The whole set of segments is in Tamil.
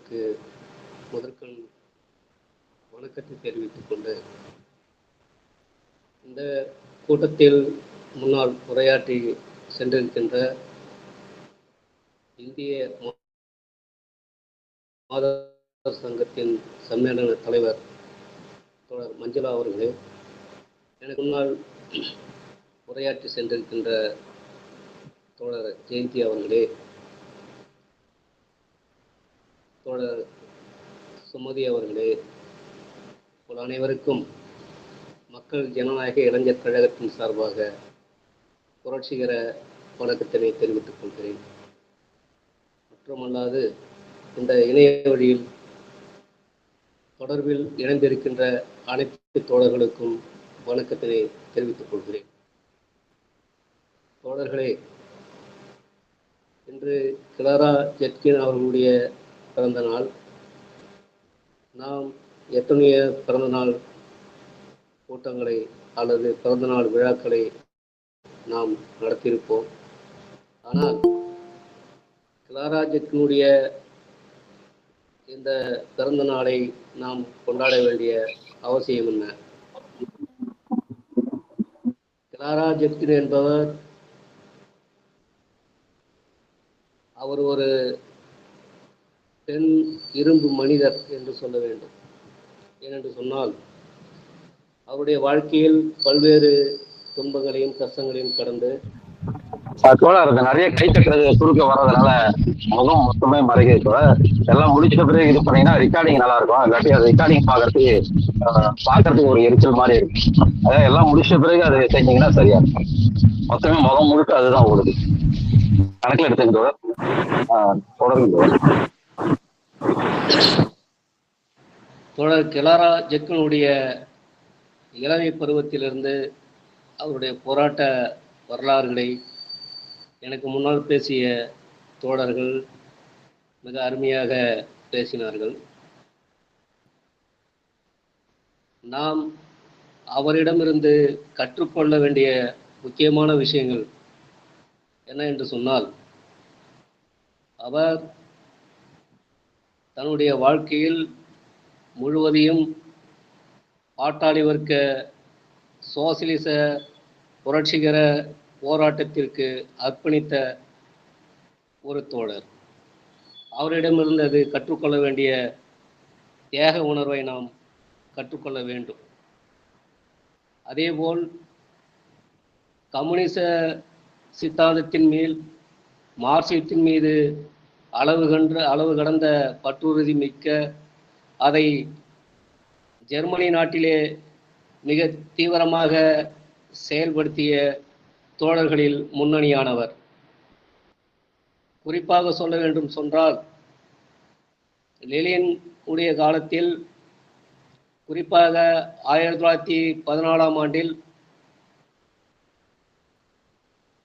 தோழர்களுக்கு முதற்கண் வணக்கத்தை தெரிவித்துக் கொண்டு, இந்த கூட்டத்தில் முன்னால் உரையாற்றி சென்றிருக்கின்ற இந்திய மாதர் சங்கத்தின் சம்மேளன தலைவர் தோழர் மஞ்சுளா அவர்களே, எனக்கு முன்னால் உரையாற்றி சென்றிருக்கின்ற தோழர் ஜெயந்தி அவர்களே, தோழர் சுமதி அவர்களே, போல் அனைவருக்கும் மக்கள் ஜனநாயக இளைஞர் கழகத்தின் சார்பாக புரட்சிகர வணக்கத்தினை தெரிவித்துக் கொள்கிறேன். மட்டுமல்லாது இந்த இணைய வழியில் தொடர்பில் இணைந்திருக்கின்ற அனைத்து தோழர்களுக்கும் வணக்கத்தினை தெரிவித்துக் கொள்கிறேன். தோழர்களே, இன்று கிளாரா ஜெட்கின் அவர்களுடைய பிறந்த நாள். நாம் எத்தனைய பிறந்தநாள் கூட்டங்களை அல்லது பிறந்தநாள் விழாக்களை நாம் நடத்தியிருப்போம். ஆனால் கிளாரா ஜெட்கினுடைய இந்த பிறந்த நாளை நாம் கொண்டாட வேண்டிய அவசியம் என்ன? கிளாரா ஜெட்கின் என்பவர் அவர் ஒரு பெண் இரும்பு மனிதர் என்று சொல்ல வேண்டும். ஏனென்று சொன்னால், அவருடைய வாழ்க்கையில் பல்வேறு துன்பங்களையும் கஷ்டங்களையும் கடந்து நிறைய கை தட்டுறது சுருக்க வர்றதுனால முகம் மொத்தமே மறைக்க எல்லாம் முடிச்சிட்ட பிறகு இது பண்ணீங்கன்னா ரெக்கார்டிங் நல்லா இருக்கும். இல்லாட்டி அது ரெக்கார்டிங் பாக்குறதுக்கு ஒரு எரிச்சல் மாதிரி இருக்கு. அதாவது எல்லாம் முடிச்சிட்ட பிறகு அது செஞ்சீங்கன்னா சரியா இருக்கும். மொத்தமே முகம் முழுக்க அதுதான் ஓடுது. கணக்கில் எடுத்துக்கிட்டு தொடர்ந்து தோழர் கிளாரா ஜெட்கினுடைய இளமை பருவத்திலிருந்து அவருடைய போராட்ட வரலாறுகளை எனக்கு முன்னால் பேசிய தோழர்கள் மிக அருமையாக பேசினார்கள். நாம் அவரிடமிருந்து கற்றுக்கொள்ள வேண்டிய முக்கியமான விஷயங்கள் என்ன என்று சொன்னால், அவர் தன்னுடைய வாழ்க்கையில் முழுவதையும் பாட்டாளி வர்க்க சோசியலிச புரட்சிகர போராட்டத்திற்கு அர்ப்பணித்த ஒரு தோழர். அவரிடமிருந்து கற்றுக்கொள்ள வேண்டிய தியாக உணர்வை நாம் கற்றுக்கொள்ள வேண்டும். அதேபோல் கம்யூனிச சித்தாந்தத்தின் மேல் மார்க்சியத்தின் மீது அளவு கடந்த பற்றுறுதி மிக்க, அதை ஜெர்மனி நாட்டிலே மிக தீவிரமாக செயல்படுத்திய தோழர்களில் முன்னணியானவர். குறிப்பாக சொல்ல வேண்டும் சொன்னால், லெனின் உடைய காலத்தில், குறிப்பாக 1914ஆம் ஆண்டில்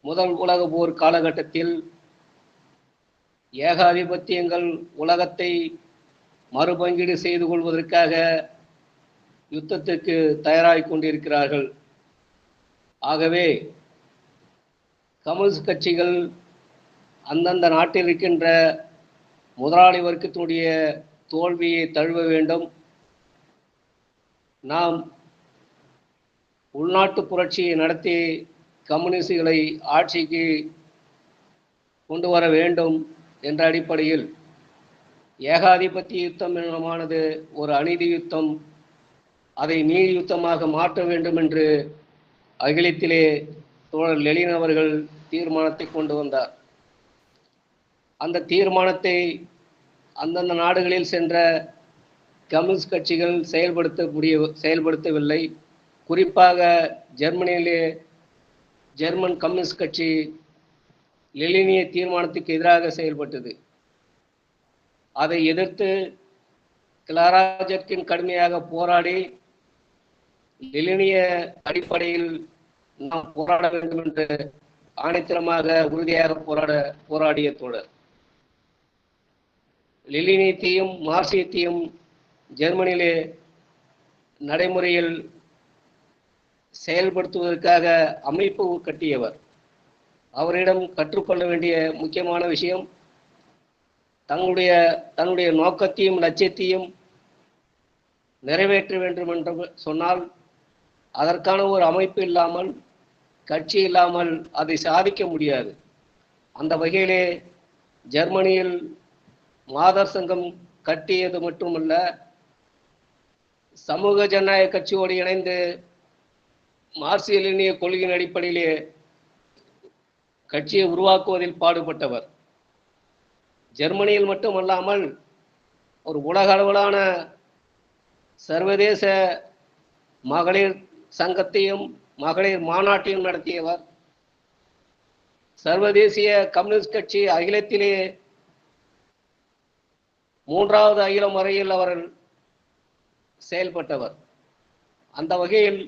முதல் உலக போர் காலகட்டத்தில் ஏகாதிபத்தியங்கள் உலகத்தை மறுபங்கீடு செய்து கொள்வதற்காக யுத்தத்துக்கு தயாராகி கொண்டிருக்கிறார்கள். ஆகவே கம்யூனிஸ்ட் கட்சிகள் அந்தந்த நாட்டில் இருக்கின்ற முதலாளி வர்க்கத்தினுடைய தோல்வியை தழுவ வேண்டும், நாம் உள்நாட்டு புரட்சியை நடத்தி கம்யூனிஸ்டுகளை ஆட்சிக்கு கொண்டு வர வேண்டும் என்ற அடிப்படையில் ஏகாதிபத்திய யுத்தம் என்னமானது ஒரு அநீதி யுத்தம், அதை நீதி யுத்தமாக மாற்ற வேண்டும் என்று அகிலத்திலே தோழர் லெனின் அவர்கள் தீர்மானத்தை கொண்டு வந்தார். அந்த தீர்மானத்தை அந்தந்த நாடுகளில் சென்ற கம்யூனிஸ்ட் கட்சிகள் செயல்படுத்தவில்லை. குறிப்பாக ஜெர்மனியிலே ஜெர்மன் கம்யூனிஸ்ட் கட்சி லெனினிய தீர்மானத்துக்கு எதிராக செயல்பட்டது. அதை எதிர்த்து கிளாரா ஜெட்கின் கடுமையாக போராடி லெனினிய அடிப்படையில் நாம் போராட வேண்டும் என்று ஆணித்தரமாக உறுதியாக போராடிய தோழர். லெனினியத்தையும் மார்க்சியத்தையும் ஜெர்மனியிலே நடைமுறையில் செயல்படுத்துவதற்காக அமைப்பு கட்டியவர். அவரிடம் கற்றுக்கொள்ள வேண்டிய முக்கியமான விஷயம், தன்னுடைய நோக்கத்தையும் லட்சியத்தையும் நிறைவேற்ற வேண்டும் என்று சொன்னால் அதற்கான ஒரு அமைப்பு இல்லாமல், கட்சி இல்லாமல் அதை சாதிக்க முடியாது. அந்த வகையிலே ஜெர்மனியில் மாதர் சங்கம் கட்டியது மட்டுமல்ல, சமூக ஜனநாயக கட்சியோடு இணைந்து மார்க்சிய கொள்கையின் அடிப்படையிலே கட்சியை உருவாக்குவதில் பாடுபட்டவர். ஜெர்மனியில் மட்டுமல்லாமல் ஒரு உலக அளவிலான சர்வதேச மகளிர் சங்கத்தையும் மகளிர் மாநாட்டையும் நடத்தியவர். சர்வதேசிய கம்யூனிஸ்ட் கட்சி அகிலத்திலே 3வது அகிலம் வரையில் அவர்கள் செயல்பட்டவர். அந்த வகையில்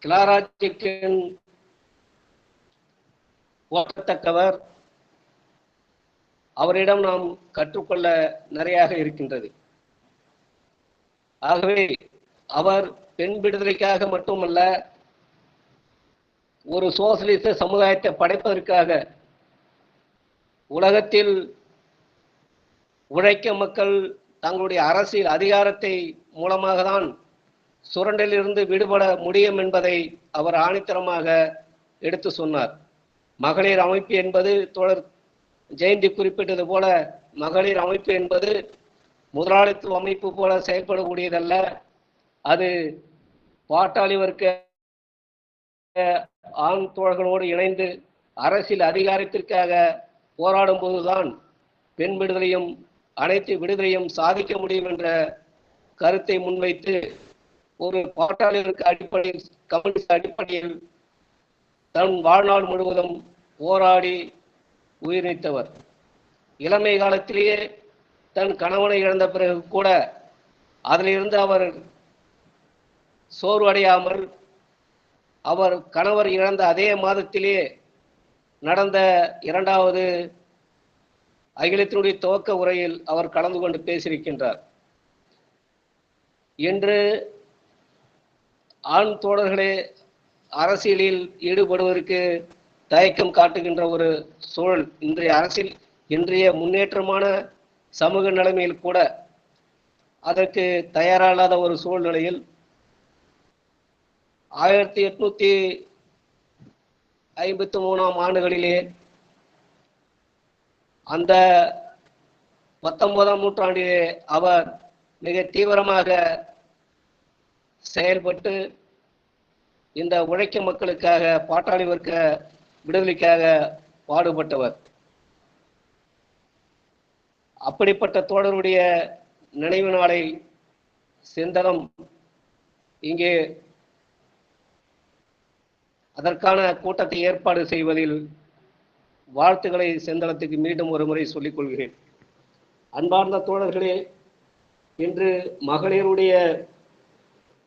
கிளாரா ஜெட்கின் போற்றத்தக்கவர். அவரிடம் நாம் கற்றுக்கொள்ள நிறையாக இருக்கின்றது. ஆகவே அவர் பெண் விடுதலைக்காக மட்டுமல்ல, ஒரு சோசலிச சமுதாயத்தை படைப்பதற்காக உலகத்தில் உழைக்கும் மக்கள் தங்களுடைய அரசியல் அதிகாரத்தை மூலமாக தான் சுரண்டலிலிருந்து விடுபட முடியும் என்பதை அவர் ஆணித்தரமாக எடுத்து சொன்னார். மகளிர் அமைப்பு என்பது தோழர் ஜெயந்தி குறிப்பிட்டது போல, மகளிர் அமைப்பு என்பது முதலாளித்துவ அமைப்பு போல செயல்படக்கூடியதல்ல. அது பாட்டாளி வர்க்க ஆண் தோழர்களோடு இணைந்து அரசியல் அதிகாரத்திற்காக போராடும் போதுதான் பெண் விடுதலையும் அனைத்து விடுதலையும் சாதிக்க முடியும் என்ற கருத்தை முன்வைத்து ஒரு பாட்டாளி வர்க்க அடிப்படையில், கம்யூனிஸ்ட் அடிப்படையில் தன் வாழ்நாள் முழுவதும் போராடி உயிர் நீத்தவர். இளமை காலத்திலேயே தன் கணவனை இழந்த பிறகு கூட அதிலிருந்து அவர் சோர்வடையாமல், அவர் கணவர் இழந்த அதே மாதத்திலே நடந்த 2வது அகிலத்தினுடைய துவக்க உரையில் அவர் கலந்து கொண்டு பேசியிருக்கின்றார். இன்று ஆண் தோழர்களே அரசியலில் ஈடுபடுவதற்கு தயக்கம் காட்டுகின்ற ஒரு சூழல் இன்றைய முன்னேற்றமான சமூக நிலைமையில் கூட அதற்கு தயாராகாத ஒரு சூழ்நிலையில் 1853ஆம் ஆண்டுகளிலே அந்த 19ஆம் நூற்றாண்டிலே அவர் மிக தீவிரமாக செயல்பட்டு இந்த உழைக்கும் மக்களுக்காக, பாட்டாளி வர்க்க விடுதலைக்காக பாடுபட்டவர். அப்படிப்பட்ட தோழருடைய நினைவு நாளை சிந்தனம் இங்கே அதற்கான கூட்டத்தை ஏற்பாடு செய்வதில் வாழ்த்துக்களை சிந்தனத்துக்கு மீண்டும் ஒரு முறை சொல்லிக் கொள்கிறேன். அன்பார்ந்த தோழர்களே, இன்று மகளிருடைய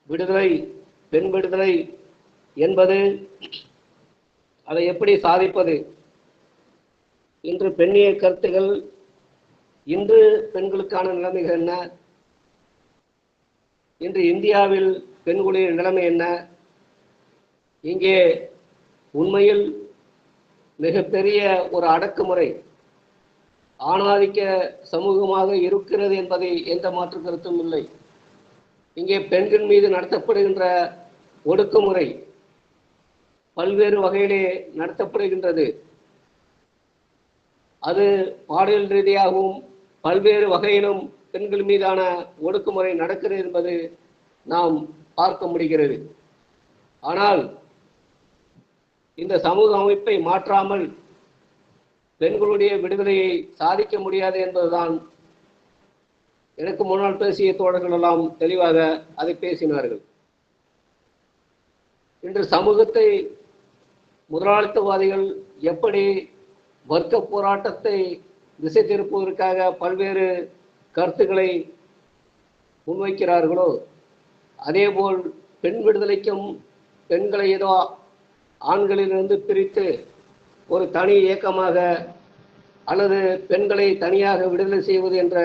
விடுதலை, பெண் விடுதலை என்பது, அதை எப்படி சாதிப்பது? இன்று பெண்ணிய கருத்துகள், இன்று பெண்களுக்கான நிலைமைகள் என்ன? இன்று இந்தியாவில் பெண்களுடைய நிலைமை என்ன? இங்கே உண்மையில் மிகப்பெரிய ஒரு அடக்குமுறை, ஆணாதிக்க சமூகமாக இருக்கிறது என்பதை எந்த மாற்று கருத்தும் இல்லை. இங்கே பெண்கள் மீது நடத்தப்படுகின்ற ஒடுக்குமுறை பல்வேறு வகையிலே நடத்தப்படுகின்றது. அது பாலியல் ரீதியாகவும் பல்வேறு வகையிலும் பெண்கள் மீதான ஒடுக்குமுறை நடக்கிறது என்பது நாம் பார்க்க முடிகிறது. ஆனால் இந்த சமூக அமைப்பை மாற்றாமல் பெண்களுடைய விடுதலையை சாதிக்க முடியாது என்பதுதான் எனக்கு முன்னால் பேசிய தோழர்கள் எல்லாம் தெளிவாக அதை பேசினார்கள். இன்று சமூகத்தை முதலாளித்துவவாதிகள் எப்படி வர்க்க போராட்டத்தை திசை திருப்புவதற்காக பல்வேறு கருத்துக்களை முன்வைக்கிறார்களோ, அதேபோல் பெண் விடுதலைக்கும் பெண்களை ஏதோ ஆண்களிலிருந்து பிரித்து ஒரு தனி இயக்கமாக அல்லது பெண்களை தனியாக விடுதலை செய்வது என்ற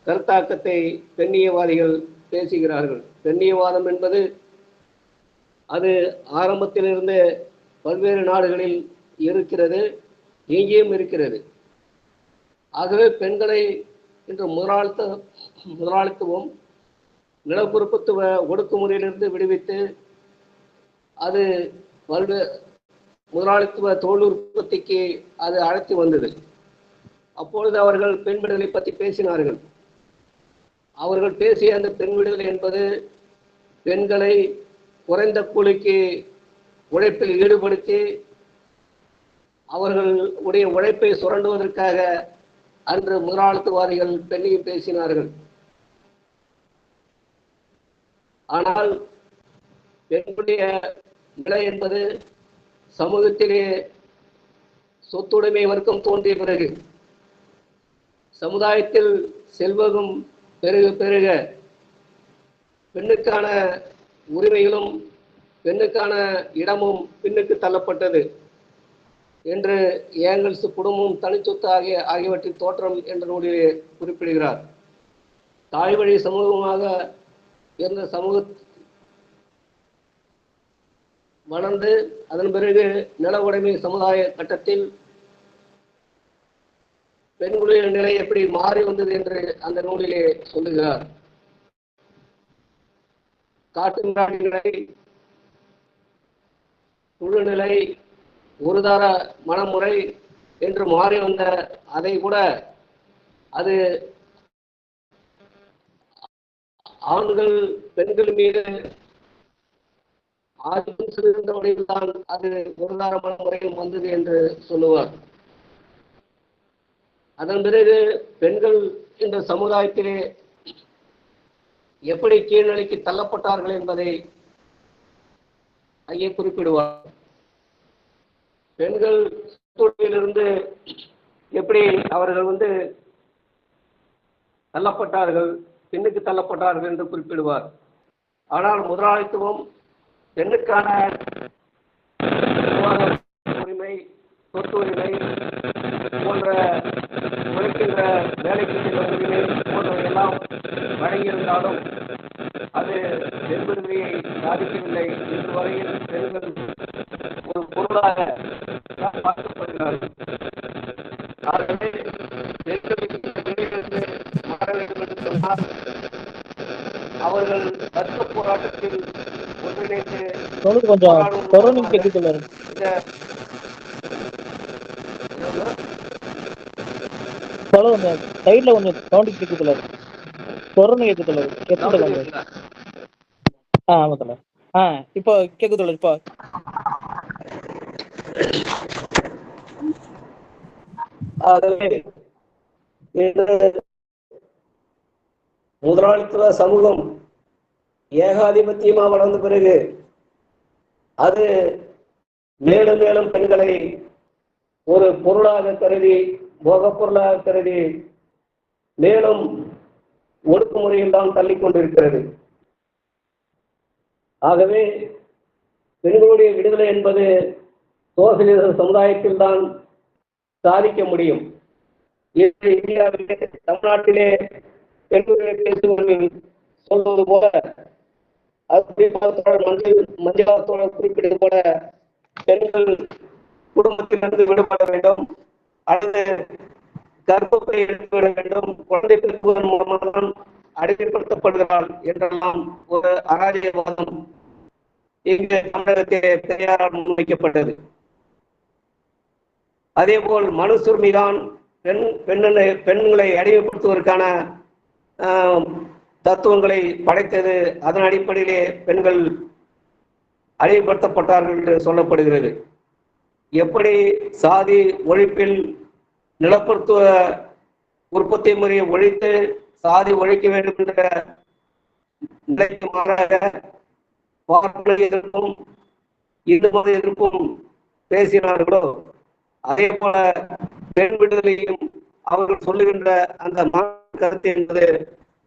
கருத்தாக்கத்தை பெண்ணியவாதிகள் பேசுகிறார்கள். பெண்ணியவாதம் என்பது அது ஆரம்பத்திலிருந்து பல்வேறு நாடுகளில் இருக்கிறது, இங்கேயும் இருக்கிறது. ஆகவே பெண்களை இன்று முதலாளித்துவம் நிலப்பொறுப்புத்துவ ஒடுக்குமுறையிலிருந்து விடுவித்து அது முதலாளித்துவ தொழில் உற்பத்திக்கு அது அழைத்து வந்தது. அப்பொழுது அவர்கள் பெண் விடுதலை பற்றி பேசினார்கள். அவர்கள் பேசிய அந்த பெண் விடுதலை என்பது பெண்களை குறைந்த கூலிக்கு உழைப்பில் ஈடுபடுத்தி அவர்களுடைய உழைப்பை சுரண்டுவதற்காக அன்று முதலாளித்துவாதிகள் பெண்ணையும் பேசினார்கள். ஆனால் பெண்ணுடைய நிலை என்பது சமூகத்திலே சொத்துடைமை வர்க்கம் தோன்றிய பிறகு சமுதாயத்தில் செல்வகம் பெருக பெருக பெண்ணுக்கான உரிமைகளும் பெண்ணுக்கான இடமும் பின்னுக்கு தள்ளப்பட்டது என்று ஏங்கல்ஸ் குடும்பம் தனிச்சொத்து ஆகியவற்றின் தோற்றம் என்ற நூலிலே குறிப்பிடுகிறார். தாய்வழி சமூகமாக இருந்த சமூக வளர்ந்து அதன் பிறகு நில உடைமை சமுதாய கட்டத்தில் பெண்களுடைய நிலை எப்படி மாறி வந்தது என்று அந்த நூலிலே சொல்லுகிறார். காட்டு நிலை, குழுநிலை, ஒருதார மனமுறை என்று மாறி வந்த அதை கூட அது ஆண்கள் பெண்கள் மீது ஆதிக்கம் சிறந்த வழியில்தான் அது ஒருதார மனமுறையில் வந்தது என்று சொல்லுவார். அதன் பிறகு பெண்கள் இந்த சமுதாயத்திலே எப்படி கீழ்நிலைக்கு தள்ளப்பட்டார்கள் என்பதை ஐயே குறிப்பிடுவார். பெண்கள் தொழிலிருந்து எப்படி அவர்கள் தள்ளப்பட்டார்கள், பின்னுக்கு தள்ளப்பட்டார்கள் என்று குறிப்பிடுவார். ஆனால் முதலாளித்துவம் பெண்ணுக்கான உரிமை, சொத்து உரிமை போன்ற உழைக்கின்ற வேலைக்கு செல்லும் உரிமை போன்றவையெல்லாம் வழங்கியிருந்தாலும் அது பெண் விடுதலையை சாதிக்கவில்லை. இன்று வரையில் பெண்கள் ஒரு பொருளாக பார்க்கப்படுகிறார்கள். ஆகவே பெண்களுக்கு மாற வேண்டும் என்று சொன்னால் அவர்கள் தர்க்க போராட்டத்தில் ஒன்றிணைந்து சைட்ல கொஞ்சம் சவுண்ட் கேக்குதுல, கொரோனா கேக்குதுல, ஆமா தல. இப்போ கேக்குதுல, இப்போ முதலாளித்துவ சமூகம் ஏகாதிபத்தியமா வளர்ந்த பிறகு அது மேலும் மேலும் பெண்களை ஒரு பொருளாக கருதி, போக பொருளாக கருதி மேலும் ஒடுக்குமுறையில் தான் தள்ளிக் கொண்டிருக்கிறது. ஆகவே பெண்களுடைய விடுதலை என்பது சோசியலிச சமுதாயத்தில் தான் சாதிக்க முடியும். இந்தியாவிலே, தமிழ்நாட்டிலே பெண்களை பேசுவதில் சொல்வது போல, மஞ்சளாத்தோடு குறிப்பிட்டது போல, பெண்கள் குடும்பத்திலிருந்து விடுபட வேண்டும், அல்லது கர்ப்பப்பை எடுத்துவிட வேண்டும், குழந்தை பெறுவதன் மூலமாக தான் அடிமைப்படுத்தப்படுகிறாள் என்றெல்லாம் ஒரு அராஜகவாதம் இங்கு தமிழகத்திலே பெரியாரால் முன்வைக்கப்பட்டது. அதே போல் மனுசுரிமைதான் பெண்களை அடிமைப்படுத்துவதற்கான தத்துவங்களை படைத்தது. அதன் அடிப்படையிலே பெண்கள் அடிமைப்படுத்தப்பட்டார்கள் என்று சொல்லப்படுகிறது. எப்படி சாதி ஒழிப்பில் நிலப்பொறுத்துவ உற்பத்தி முறையை ஒழித்து சாதி ஒழிக்க வேண்டும் என்ற நிலைக்கு மாறாக பார்ப்பன எதிர்ப்பும் இந்து மத எதிர்ப்பும் பேசினார்களோ, அதே போல பெண் விடுதலையும் அவர்கள் சொல்லுகின்ற அந்த கருத்து என்பது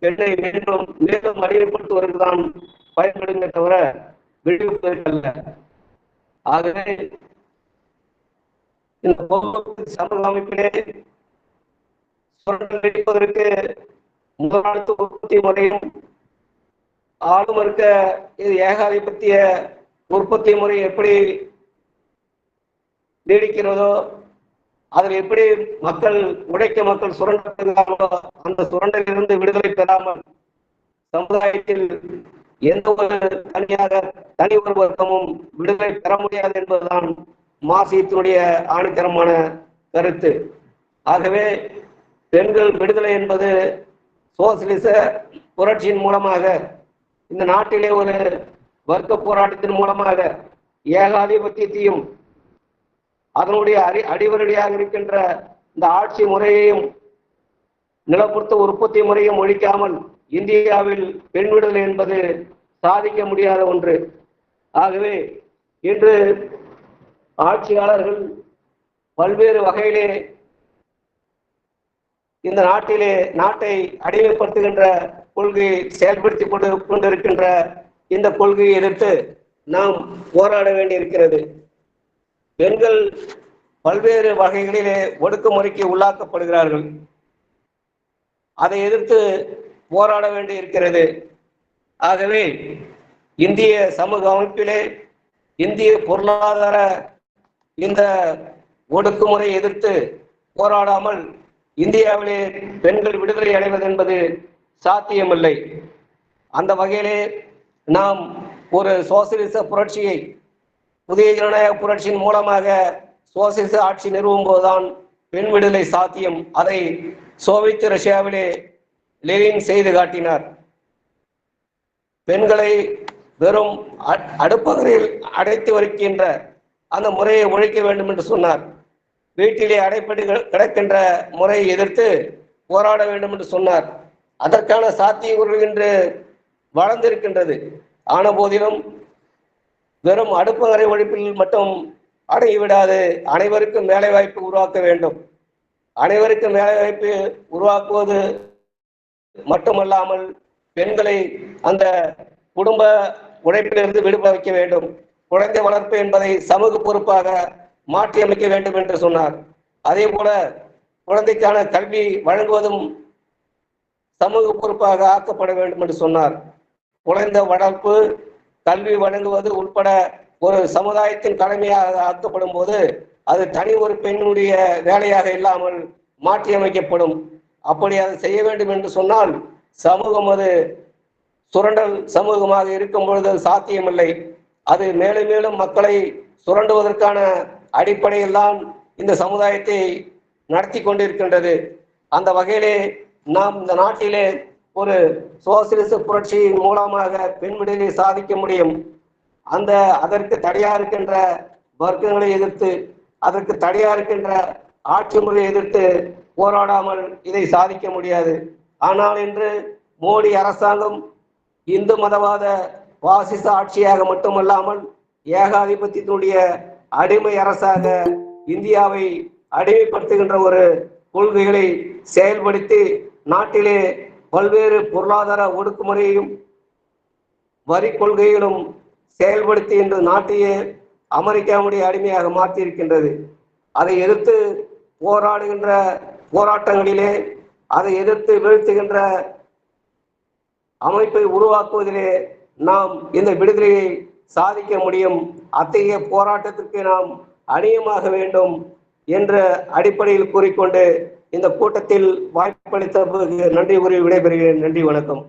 பெண்ணை மேலும் மேலும் அடிமைப்படுத்துவதற்கு தான் பயன்படுமே தவிர விடுவிப்பதற்கல்ல. ஆகவே இந்த சமூக அமைப்பிலே சுரண்டடிப்பதற்கு முதலாளித்துவ உற்பத்தி முறையும் ஆளும் இருக்க இது ஏகாதிபத்திய உற்பத்தி முறை எப்படி நீடிக்கிறதோ அதில் எப்படி உழைக்க மக்கள் சுரண்டப்படுகிறார்களோ அந்த சுரண்டலிலிருந்து விடுதலை பெறாமல் சமுதாயத்தில் எந்த ஒரு தனி ஒரு வர்க்கமும் விடுதலை பெற முடியாது என்பதுதான் மார்க்சியத்தினுடைய ஆணித்தரமான கருத்து. ஆகவே பெண்கள் விடுதலை என்பது சோசியலிச புரட்சியின் மூலமாக, இந்த நாட்டிலே ஒரு வர்க்க போராட்டத்தின் மூலமாக ஏகாதிபத்தியத்தையும் அதனுடைய அடிவரடியாக இருக்கின்ற இந்த ஆட்சி முறையையும் நிலப்பொருத்த உற்பத்தி முறையும் ஒழிக்காமல் இந்தியாவில் பெண் விடுதலை என்பது சாதிக்க முடியாத ஒன்று. ஆகவே இன்று ஆட்சியாளர்கள் பல்வேறு வகையிலே இந்த நாட்டை அடிமைப்படுத்துகின்ற கொள்கையை செயல்படுத்தி கொண்டிருக்கின்ற இந்த கொள்கையை எதிர்த்து நாம் போராட வேண்டியிருக்கிறது. பெண்கள் பல்வேறு வகைகளிலே ஒடுக்குமுறைக்கு உள்ளாக்கப்படுகிறார்கள். அதை எதிர்த்து போராட வேண்டி இருக்கிறது. ஆகவே இந்திய சமூக அமைப்பிலே இந்திய பொருளாதார இந்த ஒடுக்குமுறை எதிர்த்து போராடாமல் இந்தியாவிலே பெண்கள் விடுதலை அடைவது என்பது சாத்தியமில்லை. அந்த வகையிலே நாம் ஒரு சோசியலிச புரட்சியை, புதிய ஜனநாயக புரட்சியின் மூலமாக சோசியலிச ஆட்சி நிறுவும் போதுதான் பெண் விடுதலை சாத்தியம். அதை சோவியத் ரஷ்யாவிலே லெனின் செய்து காட்டினார். பெண்களை வெறும் அடுப்பகரையில் அடைத்து வைக்கின்ற அந்த முறையை ஒழிக்க வேண்டும் என்று சொன்னார். வீட்டிலே அடைப்பட்டு கிடக்கின்ற முறையை எதிர்த்து போராட வேண்டும் என்று சொன்னார். அதற்கான சாத்தியங்கள் இன்று வளர்ந்திருக்கின்றது. ஆன போதிலும் வெறும் அடுப்பகரை ஒழிப்பில் மட்டும் அடைவிடாது அனைவருக்கும் வேலை வாய்ப்பு உருவாக்க வேண்டும். அனைவருக்கும் வேலை வாய்ப்பு உருவாக்குவது மட்டுமல்லாமல் பெண்களை அந்த குடும்ப உழைப்பிலிருந்து விடுபட வைக்க வேண்டும். குழந்தை வளர்ப்பு என்பதை சமூக பொறுப்பாக மாற்றி அமைக்க வேண்டும் என்று சொன்னார். அதே போல குழந்தைக்கான கல்வி வழங்குவதும் சமூக பொறுப்பாக ஆக்கப்பட வேண்டும் என்று சொன்னார். குழந்தை வளர்ப்பு, கல்வி வழங்குவது உட்பட ஒரு சமுதாயத்தின் கடமையாக ஆக்கப்படும் போது அது தனி ஒரு பெண்ணுடைய வேலையாக இல்லாமல் மாற்றி அமைக்கப்படும். அப்படி அதை செய்ய வேண்டும் என்று சொன்னால் சமூகம் அது சுரண்டல் சமூகமாக இருக்கும் பொழுது சாத்தியமில்லை. அது மேலும் மேலும் மக்களை சுரண்டுவதற்கான அடிப்படையில் தான் இந்த சமுதாயத்தை நடத்தி கொண்டிருக்கின்றது. அந்த வகையிலே நாம் இந்த நாட்டிலே ஒரு சோசியலிச புரட்சியின் மூலமாக பெண் விடுதலை சாதிக்க முடியும். அதற்கு தடையா இருக்கின்ற வர்க்கங்களை எதிர்த்து, அதற்கு தடையா இருக்கின்ற ஆட்சி முறையை எதிர்த்து போராடாமல் இதை சாதிக்க முடியாது. ஆனால் இன்று மோடி அரசாங்கம் இந்து மதவாத பாசிச ஆட்சியாக மட்டுமல்லாமல் ஏகாதிபத்தியத்தினுடைய அடிமை அரசாக இந்தியாவை அடிமைப்படுத்துகின்ற ஒரு கொள்கைகளை செயல்படுத்தி நாட்டிலே பல்வேறு பொருளாதார ஒடுக்குமுறையையும் வரி கொள்கைகளும் செயல்படுத்தி இன்று நாட்டையே அமெரிக்காவுடைய அடிமையாக மாற்றியிருக்கின்றது. அதை எதிர்த்து போராடுகின்ற போராட்டங்களிலே, அதை எதிர்த்து வீழ்த்துகின்ற அமைப்பை உருவாக்குவதிலே நாம் இந்த விடுதலையை சாதிக்க முடியும். அத்தகைய போராட்டத்திற்கு நாம் அணியமாக வேண்டும் என்ற அடிப்படையில் கூறிக்கொண்டு இந்த கூட்டத்தில் வாய்ப்பளித்த நன்றி கூறி விடைபெறுகிறேன். நன்றி, வணக்கம்.